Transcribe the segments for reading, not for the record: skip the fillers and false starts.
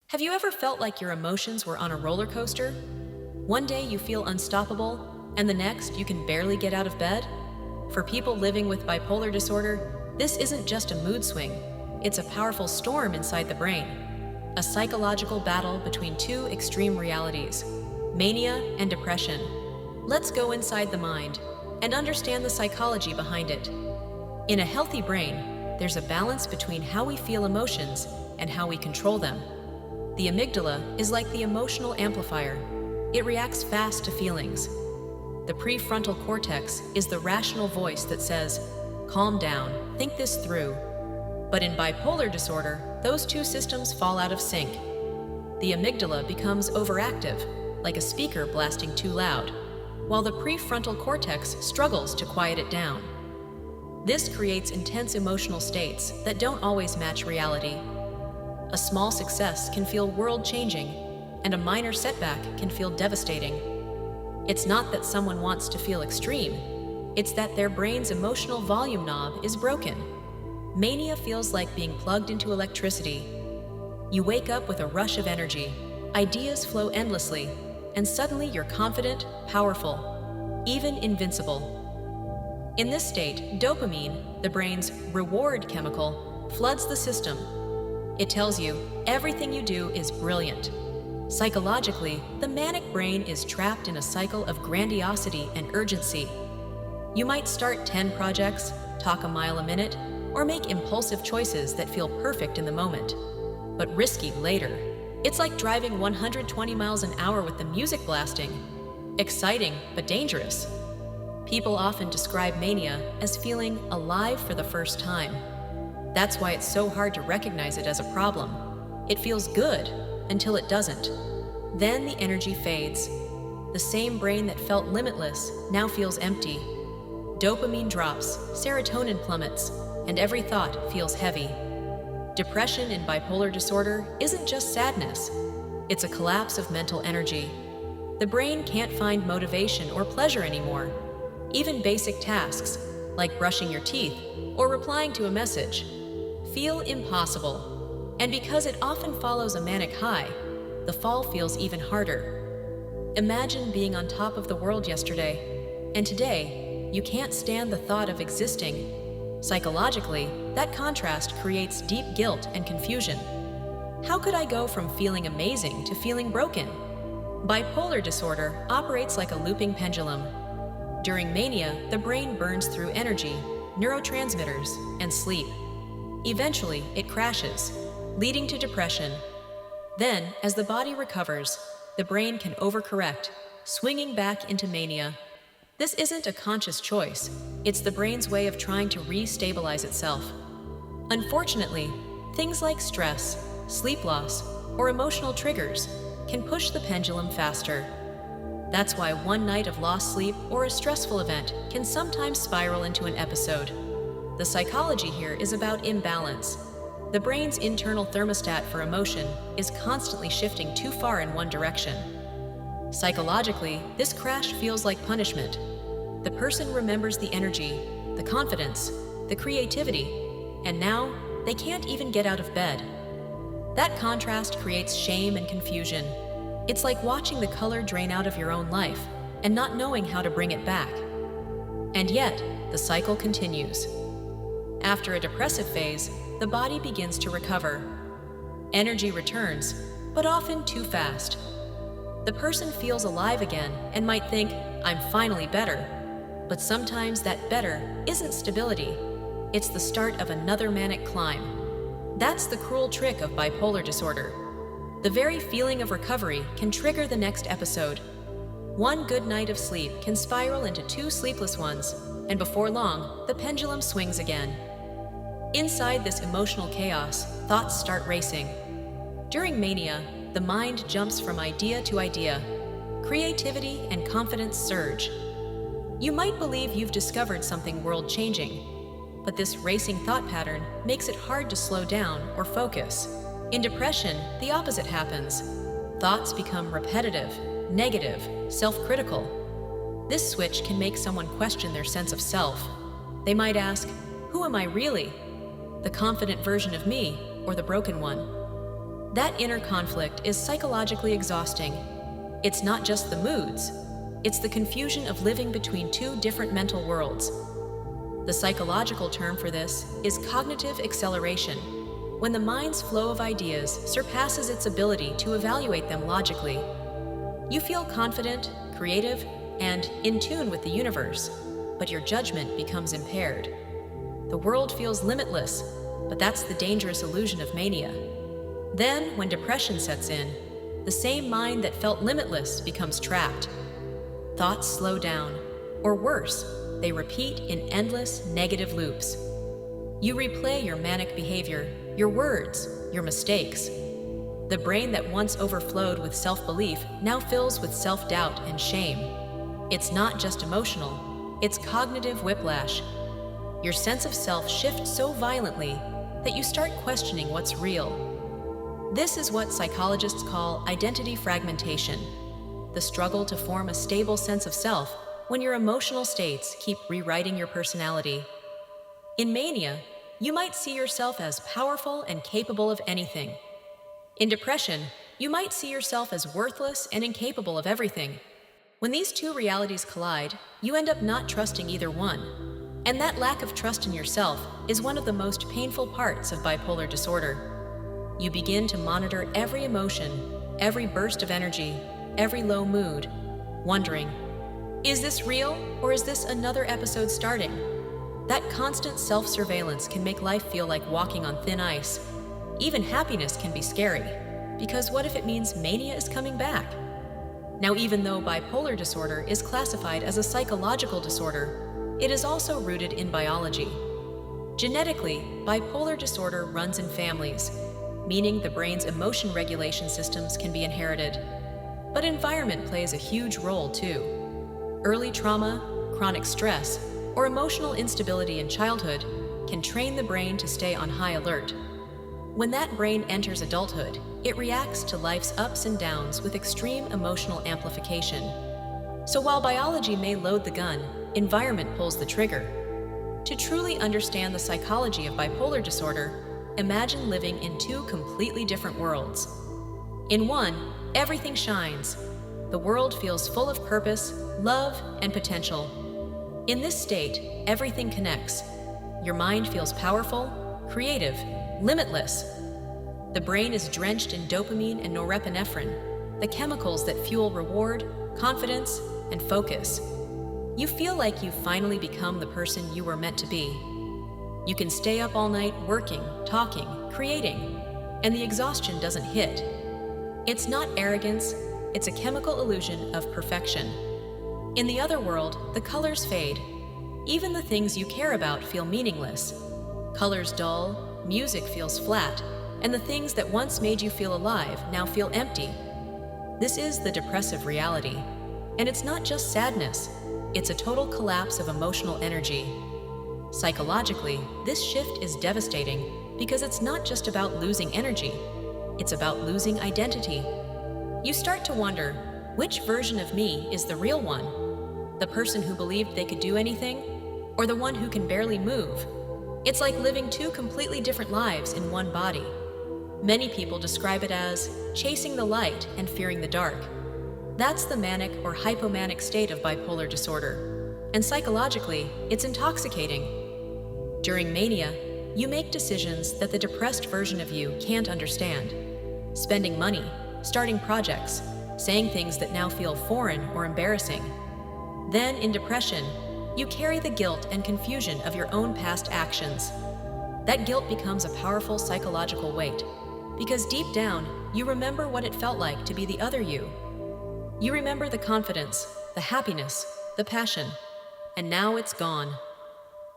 Have you ever felt like your emotions were on a roller coaster? One day you feel unstoppable, and the next you can barely get out of bed? For people living with bipolar disorder, this isn't just a mood swing, it's a powerful storm inside the brain. A psychological battle between two extreme realities, mania and depression. Let's go inside the mind and understand the psychology behind it. In a healthy brain, there's a balance between how we feel emotions and how we control them. The amygdala is like the emotional amplifier. It reacts fast to feelings. The prefrontal cortex is the rational voice that says, "Calm down, think this through." But in bipolar disorder, those two systems fall out of sync. The amygdala becomes overactive, like a speaker blasting too loud, while the prefrontal cortex struggles to quiet it down. This creates intense emotional states that don't always match reality. A small success can feel world-changing, and a minor setback can feel devastating. It's not that someone wants to feel extreme, it's that their brain's emotional volume knob is broken. Mania feels like being plugged into electricity. You wake up with a rush of energy, ideas flow endlessly, and suddenly you're confident, powerful, even invincible. In this state, dopamine, the brain's reward chemical, floods the system. It tells you everything you do is brilliant. Psychologically, the manic brain is trapped in a cycle of grandiosity and urgency. You might start 10 projects, talk a mile a minute, or make impulsive choices that feel perfect in the moment, but risky later. It's like driving 120 miles an hour with the music blasting. Exciting, but dangerous. People often describe mania as feeling alive for the first time. That's why it's so hard to recognize it as a problem. It feels good until it doesn't. Then the energy fades. The same brain that felt limitless now feels empty. Dopamine drops, serotonin plummets, and every thought feels heavy. Depression in bipolar disorder isn't just sadness. It's a collapse of mental energy. The brain can't find motivation or pleasure anymore. Even basic tasks, like brushing your teeth or replying to a message, feel impossible. And because it often follows a manic high, the fall feels even harder. Imagine being on top of the world yesterday, and today, you can't stand the thought of existing. Psychologically, that contrast creates deep guilt and confusion. How could I go from feeling amazing to feeling broken? Bipolar disorder operates like a looping pendulum. During mania, the brain burns through energy, neurotransmitters, and sleep. Eventually, it crashes, leading to depression. Then, as the body recovers, the brain can overcorrect, swinging back into mania. This isn't a conscious choice. It's the brain's way of trying to re-stabilize itself. Unfortunately, things like stress, sleep loss, or emotional triggers can push the pendulum faster. That's why one night of lost sleep or a stressful event can sometimes spiral into an episode. The psychology here is about imbalance. The brain's internal thermostat for emotion is constantly shifting too far in one direction. Psychologically, this crash feels like punishment. The person remembers the energy, the confidence, the creativity, and now they can't even get out of bed. That contrast creates shame and confusion. It's like watching the color drain out of your own life and not knowing how to bring it back. And yet, the cycle continues. After a depressive phase, the body begins to recover. Energy returns, but often too fast. The person feels alive again and might think, "I'm finally better." But sometimes that better isn't stability. It's the start of another manic climb. That's the cruel trick of bipolar disorder. The very feeling of recovery can trigger the next episode. One good night of sleep can spiral into 2 sleepless ones, and before long, the pendulum swings again. Inside this emotional chaos, thoughts start racing. During mania, the mind jumps from idea to idea. Creativity and confidence surge. You might believe you've discovered something world-changing, but this racing thought pattern makes it hard to slow down or focus. In depression, the opposite happens. Thoughts become repetitive, negative, self-critical. This switch can make someone question their sense of self. They might ask, "Who am I really? The confident version of me or the broken one?" That inner conflict is psychologically exhausting. It's not just the moods, it's the confusion of living between two different mental worlds. The psychological term for this is cognitive acceleration, when the mind's flow of ideas surpasses its ability to evaluate them logically. You feel confident, creative, and in tune with the universe, but your judgment becomes impaired. The world feels limitless, but that's the dangerous illusion of mania. Then, when depression sets in, the same mind that felt limitless becomes trapped. Thoughts slow down, or worse, they repeat in endless negative loops. You replay your manic behavior, your words, your mistakes. The brain that once overflowed with self-belief now fills with self-doubt and shame. It's not just emotional, it's cognitive whiplash. Your sense of self shifts so violently that you start questioning what's real. This is what psychologists call identity fragmentation, the struggle to form a stable sense of self when your emotional states keep rewriting your personality. In mania, you might see yourself as powerful and capable of anything. In depression, you might see yourself as worthless and incapable of everything. When these two realities collide, you end up not trusting either one. And that lack of trust in yourself is one of the most painful parts of bipolar disorder. You begin to monitor every emotion, every burst of energy, every low mood, wondering, is this real or is this another episode starting? That constant self-surveillance can make life feel like walking on thin ice. Even happiness can be scary, because what if it means mania is coming back? Now, even though bipolar disorder is classified as a psychological disorder, it is also rooted in biology. Genetically, bipolar disorder runs in families, meaning the brain's emotion regulation systems can be inherited. But environment plays a huge role too. Early trauma, chronic stress, or emotional instability in childhood can train the brain to stay on high alert. When that brain enters adulthood, it reacts to life's ups and downs with extreme emotional amplification. So while biology may load the gun, environment pulls the trigger. To truly understand the psychology of bipolar disorder, imagine living in two completely different worlds. In one, everything shines. The world feels full of purpose, love, and potential. In this state, everything connects. Your mind feels powerful, creative, limitless. The brain is drenched in dopamine and norepinephrine, the chemicals that fuel reward, confidence, and focus. You feel like you've finally become the person you were meant to be. You can stay up all night working, talking, creating, and the exhaustion doesn't hit. It's not arrogance, it's a chemical illusion of perfection. In the other world, the colors fade. Even the things you care about feel meaningless. Colors dull, music feels flat, and the things that once made you feel alive now feel empty. This is the depressive reality. And it's not just sadness, it's a total collapse of emotional energy. Psychologically, this shift is devastating because it's not just about losing energy, it's about losing identity. You start to wonder, which version of me is the real one? The person who believed they could do anything, or the one who can barely move? It's like living two completely different lives in one body. Many people describe it as chasing the light and fearing the dark. That's the manic or hypomanic state of bipolar disorder. And psychologically, it's intoxicating. During mania, you make decisions that the depressed version of you can't understand. Spending money, starting projects, saying things that now feel foreign or embarrassing. Then, in depression, you carry the guilt and confusion of your own past actions. That guilt becomes a powerful psychological weight, because deep down, you remember what it felt like to be the other you. You remember the confidence, the happiness, the passion, and now it's gone.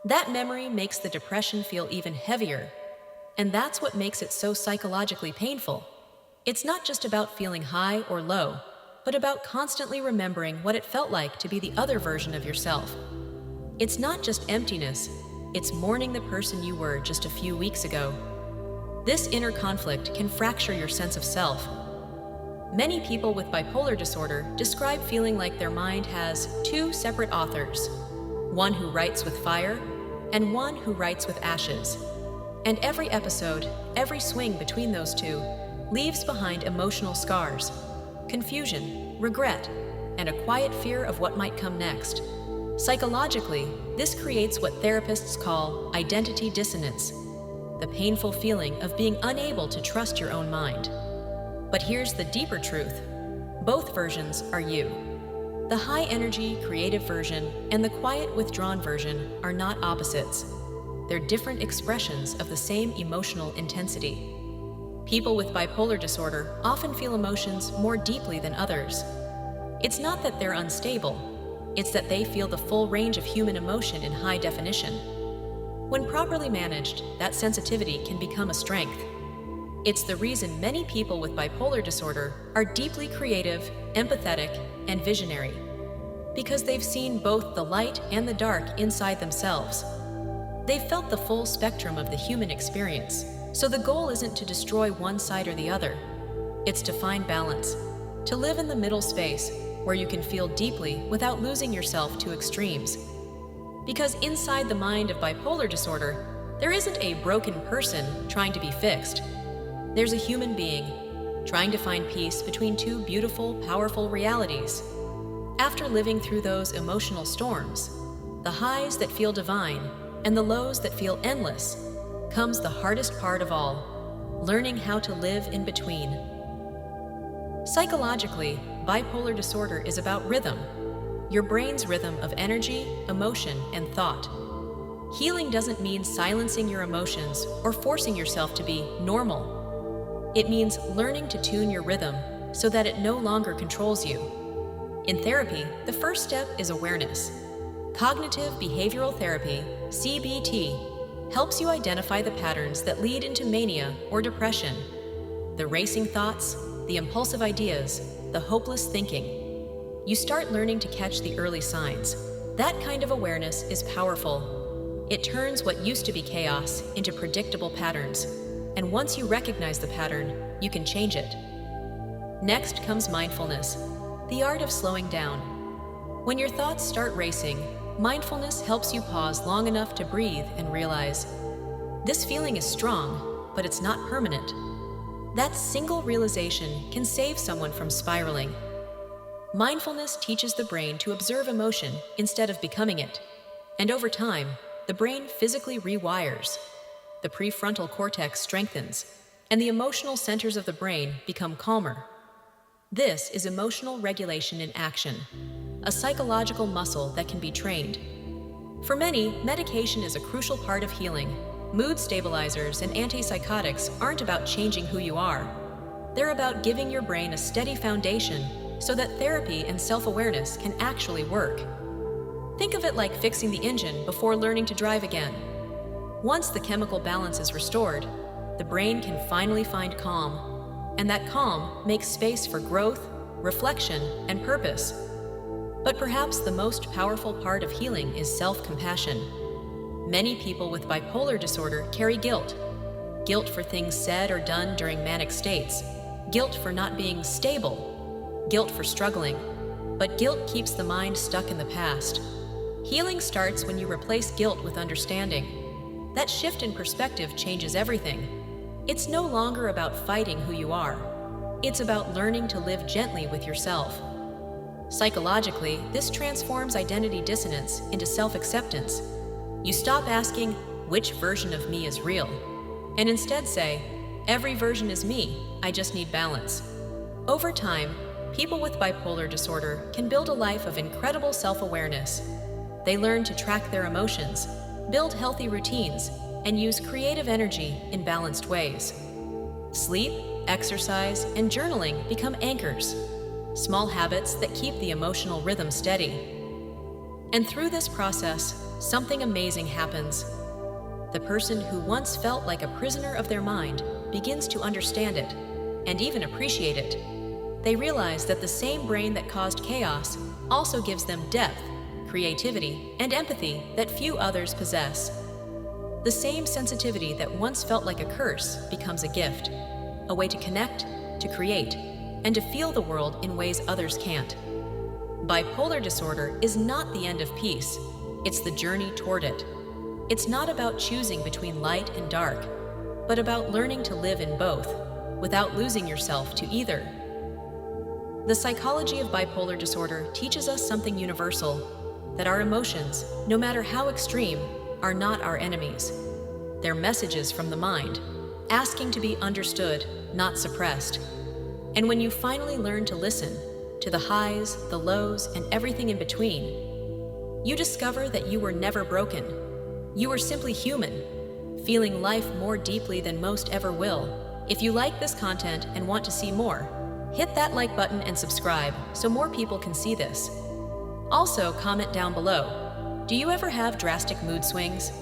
That memory makes the depression feel even heavier, and that's what makes it so psychologically painful. It's not just about feeling high or low, but about constantly remembering what it felt like to be the other version of yourself. It's not just emptiness, it's mourning the person you were just a few weeks ago. This inner conflict can fracture your sense of self. Many people with bipolar disorder describe feeling like their mind has two separate authors, one who writes with fire and one who writes with ashes. And every episode, every swing between those two, leaves behind emotional scars, confusion, regret, and a quiet fear of what might come next. Psychologically, this creates what therapists call identity dissonance, the painful feeling of being unable to trust your own mind. But here's the deeper truth. Both versions are you. The high-energy, creative version and the quiet, withdrawn version are not opposites. They're different expressions of the same emotional intensity. People with bipolar disorder often feel emotions more deeply than others. It's not that they're unstable, it's that they feel the full range of human emotion in high definition. When properly managed, that sensitivity can become a strength. It's the reason many people with bipolar disorder are deeply creative, empathetic, and visionary, because they've seen both the light and the dark inside themselves. They've felt the full spectrum of the human experience, so the goal isn't to destroy one side or the other. It's to find balance, to live in the middle space where you can feel deeply without losing yourself to extremes. Because inside the mind of bipolar disorder, there isn't a broken person trying to be fixed. There's a human being trying to find peace between two beautiful, powerful realities. After living through those emotional storms, the highs that feel divine and the lows that feel endless, comes the hardest part of all, learning how to live in between. Psychologically, bipolar disorder is about rhythm, your brain's rhythm of energy, emotion, and thought. Healing doesn't mean silencing your emotions or forcing yourself to be normal. It means learning to tune your rhythm so that it no longer controls you. In therapy, the first step is awareness. Cognitive behavioral therapy, CBT, helps you identify the patterns that lead into mania or depression, the racing thoughts, the impulsive ideas, the hopeless thinking. You start learning to catch the early signs. That kind of awareness is powerful. It turns what used to be chaos into predictable patterns, and once you recognize the pattern, you can change it. Next comes mindfulness, the art of slowing down. When your thoughts start racing, mindfulness helps you pause long enough to breathe and realize, this feeling is strong, but it's not permanent. That single realization can save someone from spiraling. Mindfulness teaches the brain to observe emotion instead of becoming it. And over time, the brain physically rewires. The prefrontal cortex strengthens, and the emotional centers of the brain become calmer. This is emotional regulation in action, a psychological muscle that can be trained. For many, medication is a crucial part of healing. Mood stabilizers and antipsychotics aren't about changing who you are. They're about giving your brain a steady foundation so that therapy and self-awareness can actually work. Think of it like fixing the engine before learning to drive again. Once the chemical balance is restored, the brain can finally find calm, and that calm makes space for growth, reflection, and purpose. But perhaps the most powerful part of healing is self-compassion. Many people with bipolar disorder carry guilt. Guilt for things said or done during manic states. Guilt for not being stable. Guilt for struggling. But guilt keeps the mind stuck in the past. Healing starts when you replace guilt with understanding. That shift in perspective changes everything. It's no longer about fighting who you are. It's about learning to live gently with yourself. Psychologically, this transforms identity dissonance into self-acceptance. You stop asking, which version of me is real? And instead say, every version is me, I just need balance. Over time, people with bipolar disorder can build a life of incredible self-awareness. They learn to track their emotions, build healthy routines, and use creative energy in balanced ways. Sleep, exercise, and journaling become anchors, small habits that keep the emotional rhythm steady. And through this process, something amazing happens. The person who once felt like a prisoner of their mind begins to understand it, and even appreciate it. They realize that the same brain that caused chaos also gives them depth, creativity, and empathy that few others possess. The same sensitivity that once felt like a curse becomes a gift, a way to connect, to create, and to feel the world in ways others can't. Bipolar disorder is not the end of peace, it's the journey toward it. It's not about choosing between light and dark, but about learning to live in both. without losing yourself to either. The psychology of bipolar disorder teaches us something universal, that our emotions, no matter how extreme, are not our enemies. They're messages from the mind, asking to be understood, not suppressed. And when you finally learn to listen to the highs, the lows, and everything in between, you discover that you were never broken. You were simply human, feeling life more deeply than most ever will. If you like this content and want to see more, hit that like button and subscribe so more people can see this. Also, comment down below. Do you ever have drastic mood swings?